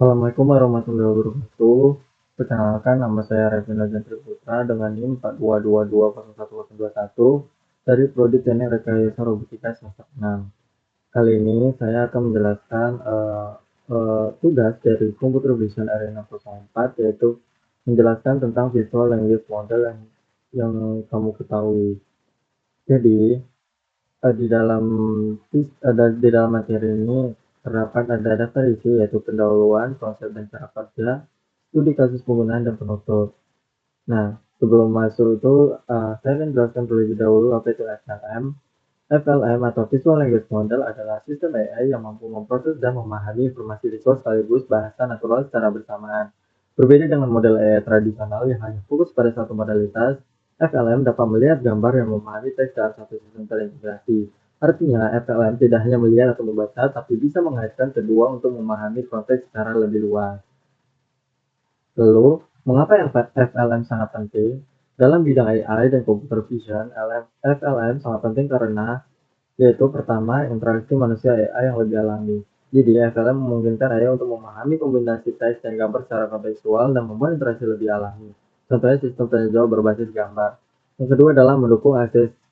Assalamualaikum warahmatullahi wabarakatuh. Perkenalkan, nama saya Revino Jantri Putra dengan NIM 42220121 dari Prodi Teknik Rekayasa Robotika semester 6. Kali ini saya akan menjelaskan tugas dari Computer Vision Arena 04, yaitu menjelaskan tentang Visual Language Model yang kamu ketahui. Jadi, di dalam materi ini terdapat ada daftar isi, yaitu pendahuluan, konsep dan cara kerja, studi kasus penggunaan dan penutup. Nah, sebelum masuk itu, saya akan jelaskan terlebih dahulu apa itu FLM. FLM atau Visual Language Model adalah sistem AI yang mampu memproses dan memahami informasi visual sekaligus bahasa natural secara bersamaan. Berbeda dengan model AI tradisional yang hanya fokus pada satu modalitas, FLM dapat melihat gambar yang memahami teks dalam satu sistem terintegrasi. Artinya, FLM tidak hanya melihat atau membaca, tapi bisa mengaitkan kedua untuk memahami konteks secara lebih luas. Lalu, mengapa FLM sangat penting? Dalam bidang AI dan computer vision, FLM sangat penting karena yaitu pertama, interaksi manusia AI yang lebih alami. Jadi, FLM memungkinkan AI untuk memahami kombinasi teks dan gambar secara kontekstual dan membuat interaksi lebih alami. Contohnya sistem tanya jawab berbasis gambar. Yang kedua adalah mendukung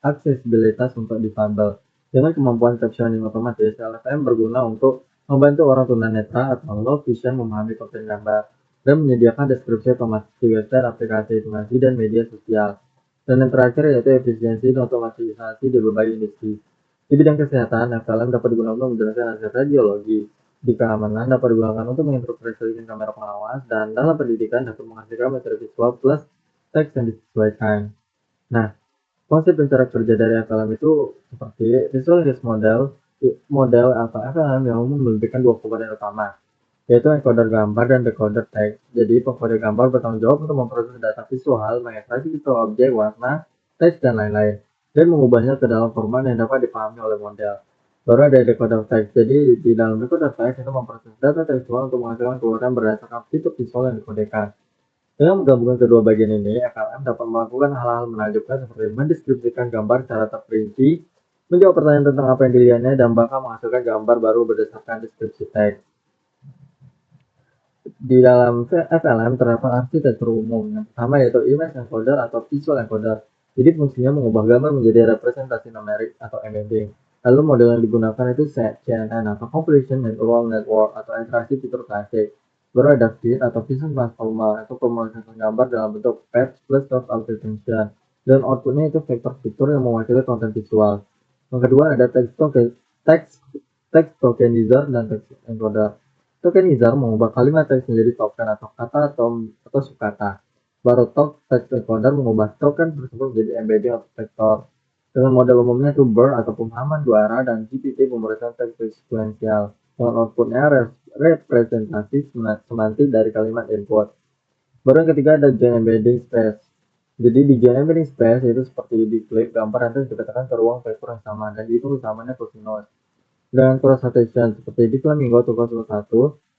aksesibilitas untuk difabel. Dengan kemampuan captioning otomatis, LFM berguna untuk membantu orang tunanetra atau low vision memahami konten gambar dan menyediakan deskripsi otomatis di website, aplikasi informasi, dan media sosial. Dan yang terakhir yaitu efisiensi dan otomatisasi di berbagai industri. Di bidang kesehatan, FLM dapat digunakan untuk menjelaskan hasil radiologi. Di keamanan dapat digunakan untuk menginterpretasikan kamera pengawas, dan dalam pendidikan dapat menghasilkan materi visual plus teks yang disesuaikan. Nah, konsep dan cara kerja dari FLM itu seperti Visual Language Model atau FLM yang umum memberikan dua komponen utama, yaitu encoder gambar dan decoder teks. Jadi, pengkode gambar bertanggung jawab untuk memproses data visual, mengekstrasi visual objek, warna, teks, dan lain-lain, dan mengubahnya ke dalam format yang dapat dipahami oleh model. Baru ada decoder teks. Jadi, di dalam decoder teks itu memproses data tekstual untuk menghasilkan keluaran berdasarkan fitur visual yang dikodekan. Dengan menggabungkan kedua bagian ini, FLM dapat melakukan hal-hal menakjubkan seperti mendeskripsikan gambar secara terperinci, menjawab pertanyaan tentang apa yang dilihatnya, dan bahkan menghasilkan gambar baru berdasarkan deskripsi teks. Di dalam FLM terdapat arsitektur umum. Yang pertama yaitu image encoder atau visual encoder. Jadi fungsinya mengubah gambar menjadi representasi numerik atau embedding. Lalu model yang digunakan itu CNN atau Convolution Neural Network atau interaksi fitur klasik. Baru ada Fit atau Vision Transformer atau pemrosesan gambar dalam bentuk patch plus soft authentication. Dan outputnya itu vektor fitur yang mewakili konten visual. Yang kedua ada text tokenizer dan text encoder. Tokenizer mengubah kalimat teks menjadi token atau kata atau subkata. Baru text encoder mengubah token tersebut menjadi embedding atau vektor. Dengan model umumnya itu BERT atau pemahaman dua arah dan GPT pemrosesan teks sekuensial. Dengan outputnya representasi semantik dari kalimat input. Baru yang ketiga ada Gen Embedding Space. Jadi di Gen Embedding Space itu seperti di klip gambar nanti dikatakan ke ruang vektor yang sama dan itu utamanya cosinus. Dengan cross citation seperti di Flamingo 1,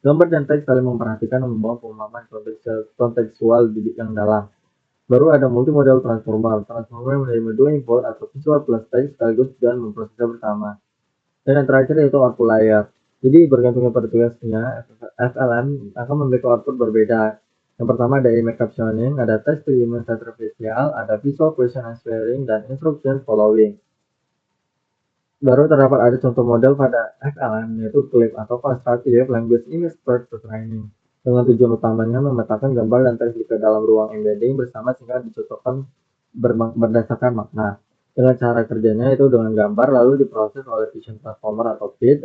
gambar dan teks saling memperhatikan dan membangun pemahaman kontekstual yang dalam. Baru ada multimodal transformer. Transformer menerima dua input atau visual plus teks sekaligus dan memprosesnya bersama. Dan yang terakhir yaitu output layer. Jadi bergantung pada tugasnya, FLM akan memiliki output berbeda. Yang pertama ada image captioning, ada text to image interfacial, ada visual question answering, dan instruction following. Baru terdapat ada contoh model pada FLM, yaitu CLIP atau Constructive Language Image Pre-Training. Dengan tujuan utamanya memetakan gambar dan teks ke dalam ruang embedding bersama sehingga dicocokkan berdasarkan makna. Dengan cara kerjanya itu dengan gambar lalu diproses oleh Vision Transformer atau VIT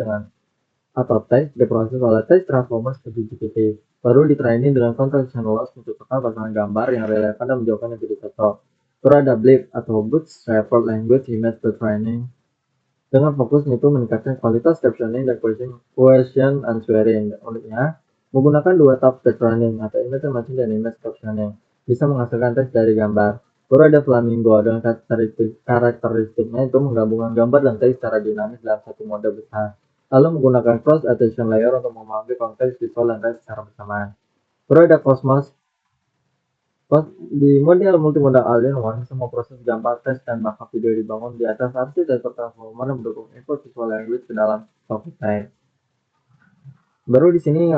atau teks diproses oleh Text Transformer seperti GPT. Baru ditraining dengan context loss mencocokkan pasangan gambar yang relevan dan menjawabkan yang tidak cocok. Baru ada BLIP atau Bootstrapped Language Image Pre-Training dengan fokus itu meningkatkan kualitas captioning dan question answering. Uniknya, menggunakan dua tahap captioning atau image matching dan image captioning bisa menghasilkan teks dari gambar. Baru ada Flamingo dengan karakteristiknya itu menggabungkan gambar dan teks secara dinamis dalam satu mode besar. Lalu menggunakan cross attention layer untuk memahami konteks visual dan teks secara bersamaan. Baru ada Cosmos di model multimodal all-in-one, semua proses gambar, teks, dan backup video dibangun di atas arsitektur transformer yang mendukung input visual language ke dalam software teks. Baru di sini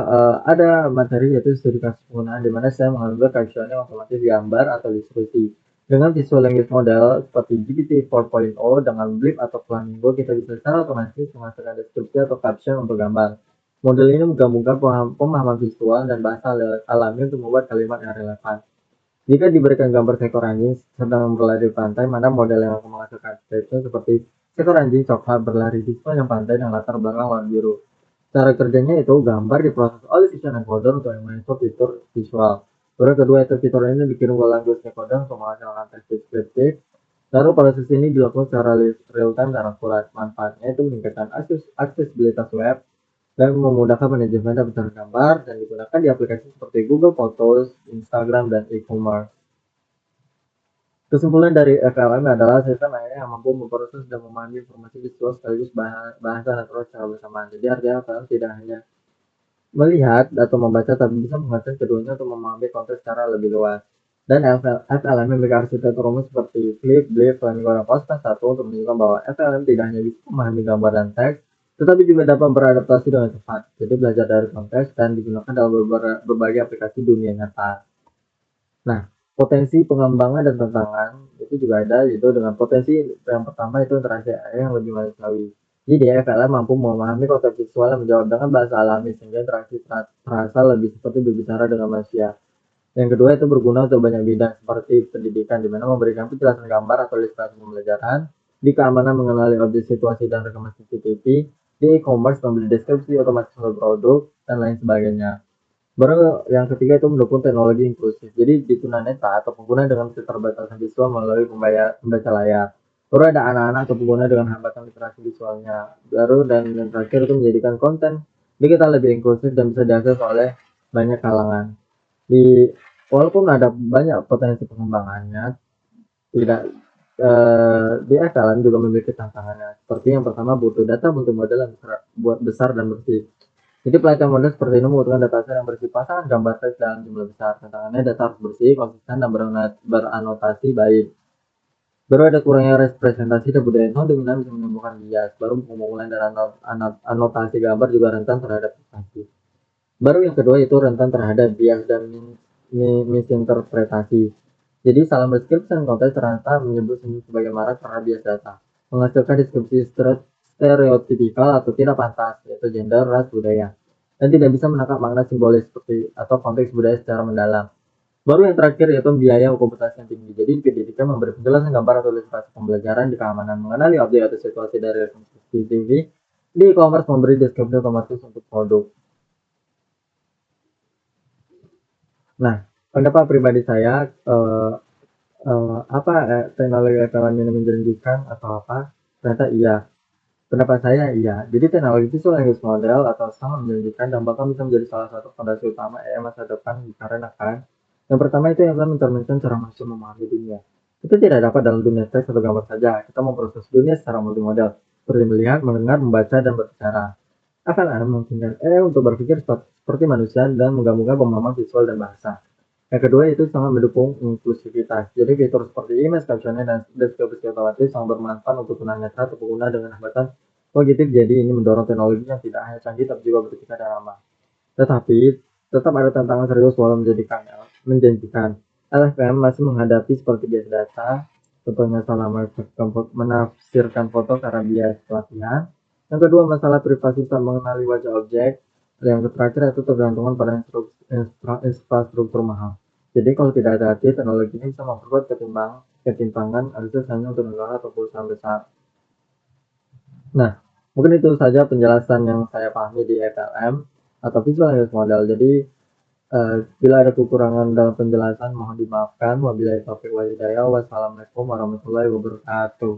ada materi yaitu studi kasus penggunaan di mana saya mengambil captionnya otomatis gambar atau deskripsi. Dengan visual language model seperti GPT 4.0 dengan Blip atau Flamingo kita bisa secara otomatis menghasilkan deskripsi atau caption untuk gambar. Model ini menggabungkan pemahaman visual dan bahasa alami untuk membuat kalimat yang relevan. Jika diberikan gambar seekor anjing sedang berlari di pantai, mana model yang akan menghasilkan caption seperti seekor anjing coklat berlari di sepanjang pantai dengan latar belakang warna biru. Cara kerjanya itu gambar diproses oleh vision encoder untuk menginsert fitur visual. Lalu kedua itu fitur ini dikirim ke language encoder untuk menghasilkan teks deskriptif. Lalu proses ini dilakukan secara real time dan akurat. Manfaatnya itu meningkatkan aksesibilitas web dan memudahkan manajemen dan pencarian gambar dan digunakan di aplikasi seperti Google Photos, Instagram, dan e-commerce. Kesimpulan dari FLM adalah sistem AI yang mampu memproses dan memahami informasi visual sekaligus bahasa natural secara bersamaan. Jadi artinya FLM tidak hanya melihat atau membaca tapi bisa menggunakan keduanya untuk memahami konteks secara lebih luas. Dan FLM memiliki arsitektur umum seperti Flip, Blip, Flamingo, dan Constant satu untuk menunjukkan bahwa FLM tidak hanya bisa memahami gambar dan teks, tetapi juga dapat beradaptasi dengan cepat. Jadi belajar dari konteks dan digunakan dalam berbagai aplikasi dunia nyata. Nah, potensi pengembangan dan tantangan itu juga ada, yaitu dengan potensi yang pertama itu interaksi AI yang lebih manusiawi. Jadi FLM mampu memahami konteks visual dan menjawab dengan bahasa alami sehingga interaksi terasa lebih seperti berbicara dengan manusia. Yang kedua itu berguna untuk banyak bidang seperti pendidikan, di mana memberikan penjelasan gambar atau ilustrasi pembelajaran, di keamanan mengenali objek situasi dan rekaman CCTV, di e-commerce membeli deskripsi otomatis produk, dan lain sebagainya. Baru yang ketiga itu mendukung teknologi inklusif. Jadi di tunanetra atau pengguna dengan keterbatasan visual melalui pembaca layar. Baru ada anak-anak atau pengguna dengan hambatan literasi visualnya. Baru dan yang terakhir itu menjadikan konten digital lebih inklusif dan bisa diakses oleh banyak kalangan. Walaupun ada banyak potensi pengembangannya, tidak di FLM juga memiliki tantangannya. Seperti yang pertama butuh data multimodal yang besar dan bersih. Jadi pelatihan model seperti ini membutuhkan dataset yang bersih pasangan gambar teks dalam jumlah besar. Tantangannya data harus bersih, konsisten, dan beranotasi baik. Baru ada kurangnya representasi dan budaya non dominan bisa menimbulkan bias. Baru pengumpulan dan anotasi gambar juga rentan terhadap prestasi. Baru yang kedua itu rentan terhadap bias dan misinterpretasi. Jadi salah deskripsi dan konteks ternyata menyebut sebagai marah karena bias data. Menghasilkan deskripsi stereotipikal atau tidak pantas, yaitu gender, ras, budaya. Dan tidak bisa menangkap makna simbolis seperti atau konteks budaya secara mendalam. Baru yang terakhir yaitu biaya komputasi yang tinggi. Jadi pendidikan memberi penjelasan gambar atau ilustrasi pembelajaran di keamanan mengenali objek atau situasi dari CCTV. Di e-commerce memberi deskripsi otomatis untuk produk. Nah, pendapat pribadi saya apa teknologi FLM ini menjanjikan atau apa? Ternyata iya. Pendapat saya iya. Jadi teknologi visual language model atau sangat menjanjikan dan bahkan bisa menjadi salah satu fondasi utama AI masa depan dikarenakan yang pertama itu yang akan mencerminkan cara manusia memahami dunia. Kita tidak dapat dalam dunia teks atau gambar saja. Kita memproses dunia secara multimodal, seperti melihat, mendengar, membaca, dan berbicara. FLM memungkinkan AI untuk berpikir seperti manusia dan menggabungkan pemahaman visual dan bahasa. Yang kedua itu sangat mendukung inklusivitas. Jadi fitur seperti image captioning dan deskripsi otomatis sangat bermanfaat untuk tunanetra atau pengguna dengan hambatan kognitif. Jadi ini mendorong teknologi yang tidak hanya canggih tapi juga beretika dan ramah. Tetapi tetap ada tantangan serius walau menjanjikan. LFM masih menghadapi seperti bias data, contohnya salah menafsirkan foto karena bias pelatihan. Yang kedua masalah privasi saat mengenali wajah objek. Yang terakhir itu tergantungan pada infrastruktur mahal. Jadi kalau tidak hati-hati, teknologi ini bisa memperkuat ketimpangan akses hanya untuk negara atau perusahaan besar. Nah, mungkin itu saja penjelasan yang saya pahami di FLM atau Visual Language Model. Jadi bila ada kekurangan dalam penjelasan mohon dimaafkan. Wabillahi taufiq wal hidayah. Wassalamualaikum warahmatullahi wabarakatuh.